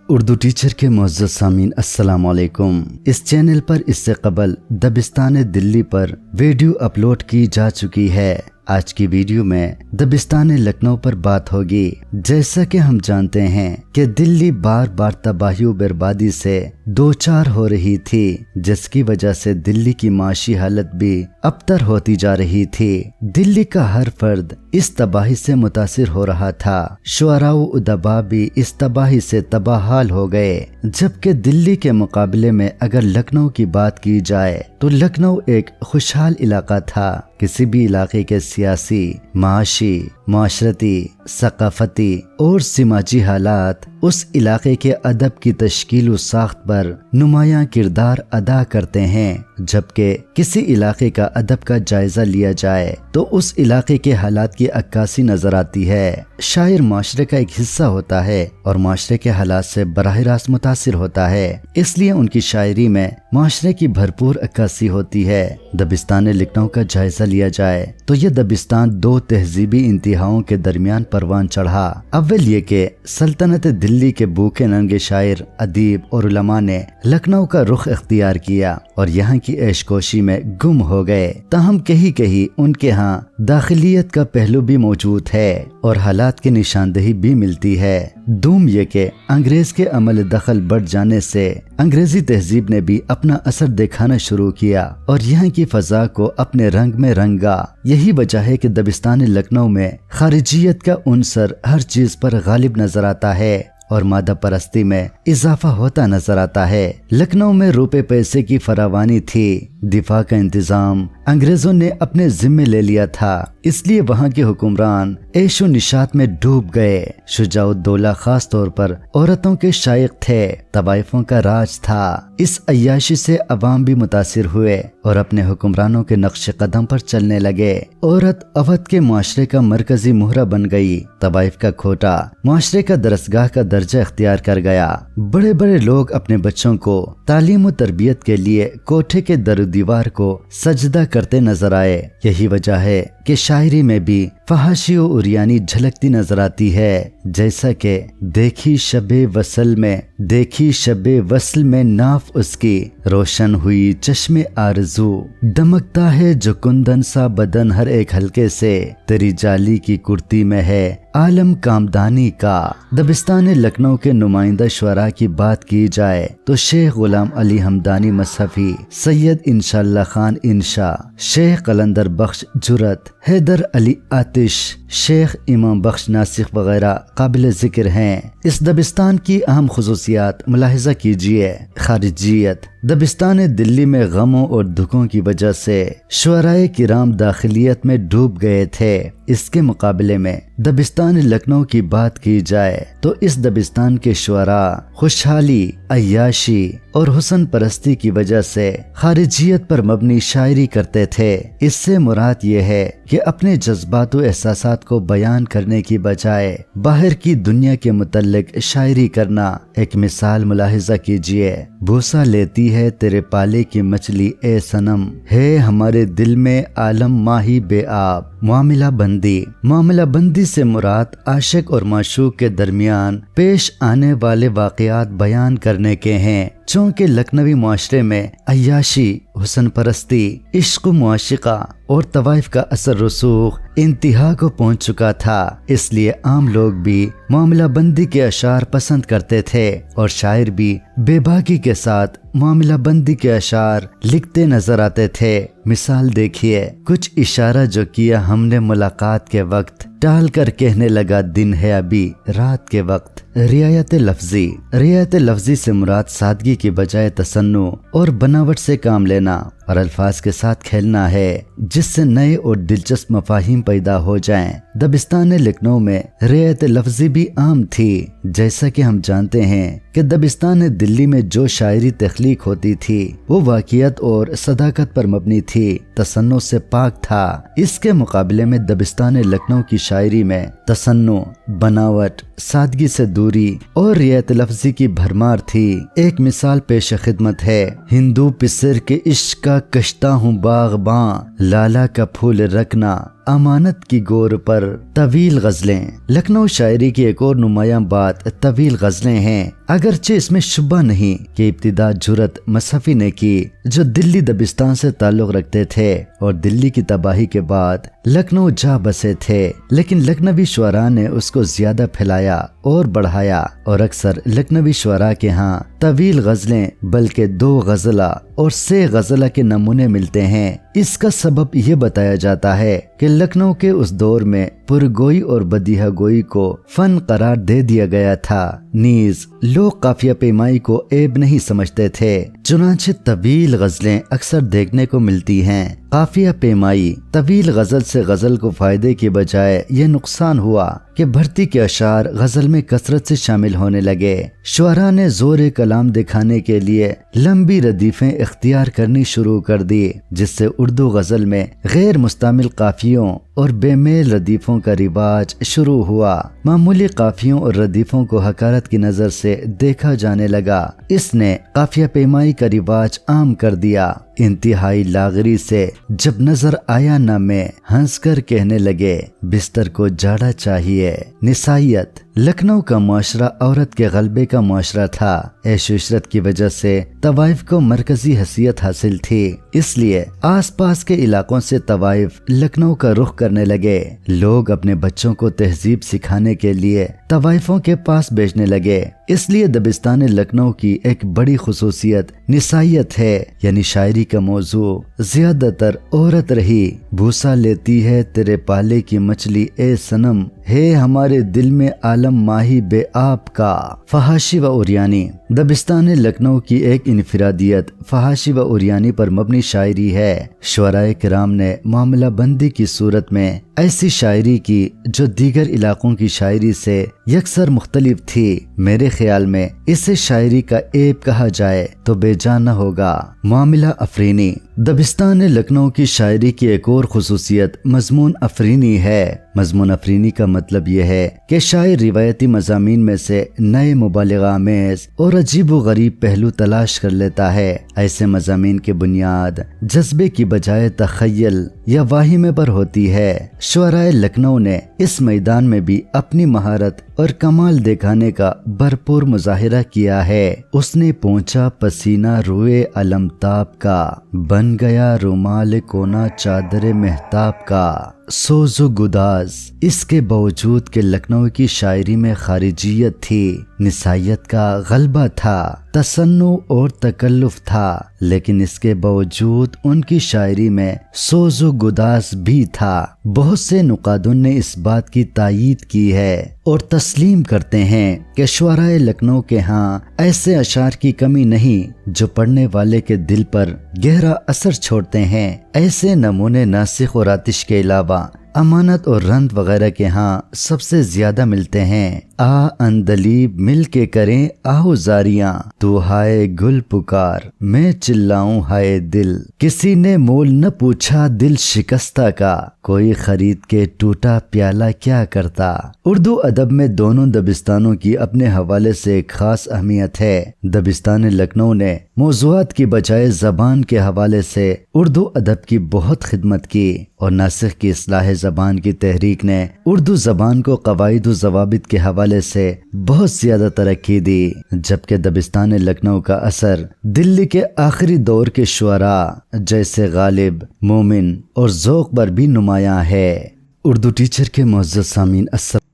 Urdu teacher کے معزز سامعین السلام علیکم۔ اس چینل پر اس سے قبل دبستان دلی پر ویڈیو اپلوڈ کی جا چکی ہے۔ آج کی ویڈیو میں دبستان لکھنؤ پر بات ہوگی۔ جیسا کہ ہم جانتے ہیں کہ دلی بار بار تباہی و بربادی سے دوچار ہو رہی تھی، جس کی وجہ سے دلی کی معاشی حالت بھی ابتر ہوتی جا رہی تھی۔ دلی کا ہر فرد اس تباہی سے متاثر ہو رہا تھا۔ شعراء و ادباء بھی اس تباہی سے تباہ حال ہو گئے، جبکہ دلی کے مقابلے میں اگر لکھنؤ کی بات کی جائے تو لکھنؤ ایک خوشحال علاقہ تھا۔ کسی بھی علاقے کے سیاسی، معاشی، معاشرتی، ثقافتی اور سماجی حالات اس علاقے کے ادب کی تشکیل و ساخت پر نمایاں کردار ادا کرتے ہیں۔ جبکہ کسی علاقے کا ادب کا جائزہ لیا جائے تو اس علاقے کے حالات کی عکاسی نظر آتی ہے۔ شاعر معاشرے کا ایک حصہ ہوتا ہے اور معاشرے کے حالات سے براہ راست متاثر ہوتا ہے، اس لیے ان کی شاعری میں معاشرے کی بھرپور عکاسی ہوتی ہے۔ دبستان لکھنؤ کا جائزہ لیا جائے تو یہ دبستان دو تہذیبی انتہاؤں کے درمیان پروان چڑھا۔ اول یہ کہ سلطنت دلی کے بھوکے ننگے شاعر، ادیب اور علماء نے لکھنؤ کا رخ اختیار کیا اور یہاں کی عیش کوشی میں گم ہو گئے۔ تاہم کہیں کہیں ان کے ہاں داخلیت کا پہلو بھی موجود ہے اور حالات کی نشاندہی بھی ملتی ہے۔ دوم یہ کہ انگریز کے عمل دخل بڑھ جانے سے انگریزی تہذیب نے بھی اپنا اثر دکھانا شروع کیا اور یہاں کی فضا کو اپنے رنگ میں رنگا۔ یہی وجہ ہے کہ دبستان لکھنؤ میں خارجیت کا عنصر ہر چیز پر غالب نظر آتا ہے اور مادہ پرستی میں اضافہ ہوتا نظر آتا ہے۔ لکھنؤ میں روپے پیسے کی فراوانی تھی، دفاع کا انتظام انگریزوں نے اپنے ذمے لے لیا تھا، اس لیے وہاں کے حکمران عیش و نشاط میں ڈوب گئے۔ شجاع الدولہ خاص طور پر عورتوں کے شائق تھے، طوائفوں کا راج تھا۔ اس عیاشی سے عوام بھی متاثر ہوئے اور اپنے حکمرانوں کے نقش قدم پر چلنے لگے۔ عورت اودھ کے معاشرے کا مرکزی مہرہ بن گئی، طوائف کا کھوٹا معاشرے کا درسگاہ کا درجہ اختیار کر گیا۔ بڑے بڑے لوگ اپنے بچوں کو تعلیم و تربیت کے لیے کوٹھے کے در و دیوار کو سجدہ کرتے نظر آئے۔ یہی وجہ ہے کہ شاعری میں بھی فحاشی و عریانی جھلکتی نظر آتی ہے، جیسا کہ دیکھی شب وصل میں ناف اس کی روشن ہوئی چشم آرزو، دمکتا ہے جو کندن سا بدن ہر ایک حلقے سے، تیری جالی کی کرتی میں ہے عالم کامدانی کا۔ دبستان لکھنؤ کے نمائندہ شعراء کی بات کی جائے تو شیخ غلام علی حمدانی مصحفی، سید انشاء اللہ خان انشا، شیخ قلندر بخش جرت، حیدر علی آتش، شیخ امام بخش ناسخ وغیرہ قابل ذکر ہیں۔ اس دبستان کی اہم خصوصیات ملاحظہ کیجیے۔ خارجیت: دبستان دلی میں غموں اور دکھوں کی وجہ سے شعراء کرام داخلیت میں ڈوب گئے تھے۔ اس کے مقابلے میں دبستان لکھنؤ کی بات کی جائے تو اس دبستان کے شعراء خوشحالی، عیاشی اور حسن پرستی کی وجہ سے خارجیت پر مبنی شاعری کرتے تھے۔ اس سے مراد یہ ہے کہ اپنے جذبات و احساسات کو بیان کرنے کی بجائے باہر کی دنیا کے متعلق شاعری کرنا۔ ایک مثال ملاحظہ کیجیے۔ بوسہ لیتی ہے تیرے پالے کی مچھلی اے صنم، ہے ہمارے دل میں عالم ماہی بے آب۔ معاملہ بندی سے مراد عاشق اور معشوق کے درمیان پیش آنے والے واقعات بیان کرنے کے ہیں۔ چونکہ لکھنوی معاشرے میں عیاشی، حسن پرستی، عشق و معاشقہ اور طوائف کا اثر رسوخ انتہا کو پہنچ چکا تھا، اس لیے عام لوگ بھی معاملہ بندی کے اشعار پسند کرتے تھے اور شاعر بھی بے باکی کے ساتھ معاملہ بندی کے اشعار لکھتے نظر آتے تھے۔ مثال دیکھیے، کچھ اشارہ جو کیا ہم نے ملاقات کے وقت، ٹال کر کہنے لگا دن ہے ابھی رات کے وقت۔ رعایت لفظی سے مراد سادگی کی بجائے تصنع اور بناوٹ سے کام لینا اور الفاظ کے ساتھ کھیلنا ہے، جس سے نئے اور دلچسپ مفاہیم پیدا ہو جائیں۔ دبستان لکھنؤ میں رعایت لفظی بھی عام تھی، جیسا کہ ہم جانتے ہیں کہ دبستان دلی میں جو شاعری تخلیق ہوتی تھی وہ واقعیت اور صداقت پر مبنی تھی، تصنع سے پاک تھا۔ اس کے مقابلے میں دبستان لکھنؤ کی شاعری میں تصنع، بناوٹ، سادگی سے دوری اور رعایت لفظی کی بھرمار تھی۔ ایک مثال پیش خدمت ہے۔ ہندو پسر کے عشق کا کشتا ہوں باغباں، لالا کا پھول رکھنا امانت کی گور پر طویل غزلیں۔ لکھنؤ شاعری کی ایک اور نمایاں بات طویل غزلیں ہیں، اگرچہ اس میں شبہ نہیں کہ ابتدا جرأت مصحفی نے کی جو دلی دبستان سے تعلق رکھتے تھے اور دلی کی تباہی کے بعد لکھنؤ جا بسے تھے، لیکن لکھنوی شعراء نے اس کو زیادہ پھیلایا اور بڑھایا، اور اکثر لکھنوی شعراء کے ہاں طویل غزلیں بلکہ 2 غزلہ اور 3 غزلہ کے نمونے ملتے ہیں۔ اس کا سبب یہ بتایا جاتا ہے کہ لکھنؤ کے اس دور میں پرگوئی اور بدیہہ گوئی کو فن قرار دے دیا گیا تھا، نیز لوگ قافیہ پیمائی کو عیب نہیں سمجھتے تھے، چنانچہ طویل غزلیں اکثر دیکھنے کو ملتی ہیں۔ قافیہ پیمائی طویل غزل سے غزل کو فائدے کے بجائے یہ نقصان ہوا کہ بھرتی کے اشعار غزل میں کثرت سے شامل ہونے لگے۔ شعراء نے زور کلام دکھانے کے لیے لمبی ردیفیں اختیار کرنی شروع کر دی، جس سے اردو غزل میں غیر مستعمل قافیوں اور بے میل ردیفوں کا رواج شروع ہوا۔ معمولی قافیوں اور ردیفوں کو حقارت کی نظر سے دیکھا جانے لگا۔ اس نے قافیہ پیمائی کا رواج عام کر دیا۔ انتہائی لاغری سے جب نظر آیا نہ میں ہنس کر کہنے لگے بستر کو جاڑا چاہیے۔ نسائیت لکھنؤ کا معاشرہ عورت کے غلبے کا معاشرہ تھا۔ عیش و عشرت کی وجہ سے طوائف کو مرکزی حیثیت حاصل تھی، اس لیے آس پاس کے علاقوں سے طوائف لکھنؤ کا رخ کرنے لگے۔ لوگ اپنے بچوں کو تہذیب سکھانے کے لیے طوائفوں کے پاس بھیجنے لگے، اس لیے دبستان لکھنؤ کی ایک بڑی خصوصیت نسائیت ہے، یعنی شاعری کا موضوع زیادہ تر عورت رہی۔ بھوسا لیتی ہے تیرے پالے کی مچھلی اے صنم، ہے ہمارے دل میں عالم ماہی بے آپ کا۔ فحاشی و اوریانی دبستان لکھنؤ کی ایک انفرادیت فحاشی و اوریانی پر مبنی شاعری ہے۔ شعراء کرام نے معاملہ بندی کی صورت میں ایسی شاعری کی جو دیگر علاقوں کی شاعری سے یکسر مختلف تھی۔ میرے خیال میں اسے شاعری کا عیب کہا جائے تو بے جان نہ ہوگا۔ معاملہ افرینی دبستان لکھنؤ کی شاعری کی ایک اور خصوصیت مضمون افرینی ہے۔ مضمون افرینی کا مطلب یہ ہے کہ شاعر روایتی مضامین میں سے نئے مبالغہ آمیز اور عجیب و غریب پہلو تلاش کر لیتا ہے۔ ایسے مضامین کی بنیاد جذبے کی بجائے تخیل یا واہمے پر ہوتی ہے۔ شعراء لکھنؤ نے اس میدان میں بھی اپنی مہارت اور کمال دکھانے کا بھرپور مظاہرہ کیا ہے۔ اس نے پہنچا پسینہ روئے علمتاب کا، بن گیا رومال کونا چادر مہتاب کا۔ سوز و گداز اس کے باوجود کہ لکھنؤ کی شاعری میں خارجیت تھی، نسائیت کا غلبہ تھا، تصنع اور تکلف تھا، لیکن اس کے باوجود ان کی شاعری میں سوز و گداز بھی تھا۔ بہت سے نقادن نے اس بات کی تائید کی ہے اور تسلیم کرتے ہیں کہ شعراء لکھنؤ کے ہاں ایسے اشعار کی کمی نہیں جو پڑھنے والے کے دل پر گہرا اثر چھوڑتے ہیں۔ ایسے نمونے ناسخ اور آتش کے علاوہ امانت اور رند وغیرہ کے ہاں سب سے زیادہ ملتے ہیں۔ آ اندلیب مل کے کریں آہو زاریاں، تو ہائے گل پکار میں چلاؤں ہائے دل، کسی نے مول نہ پوچھا دل شکستہ کا، کوئی خرید کے ٹوٹا پیالہ کیا کرتا۔ اردو ادب میں دونوں دبستانوں کی اپنے حوالے سے ایک خاص اہمیت ہے۔ دبستان لکھنؤ نے موضوعات کی بجائے زبان کے حوالے سے اردو ادب کی بہت خدمت کی، اور ناسخ کی اصلاح زبان کی تحریک نے اردو زبان کو قواعد و ضوابط کے حوالے سے بہت زیادہ ترقی دی، جبکہ دبستان لکھنؤ کا اثر دلی کے آخری دور کے شعراء جیسے غالب، مومن اور ذوق پر بھی نمایاں ہے۔ اردو ٹیچر کے معزز سامعین، السلام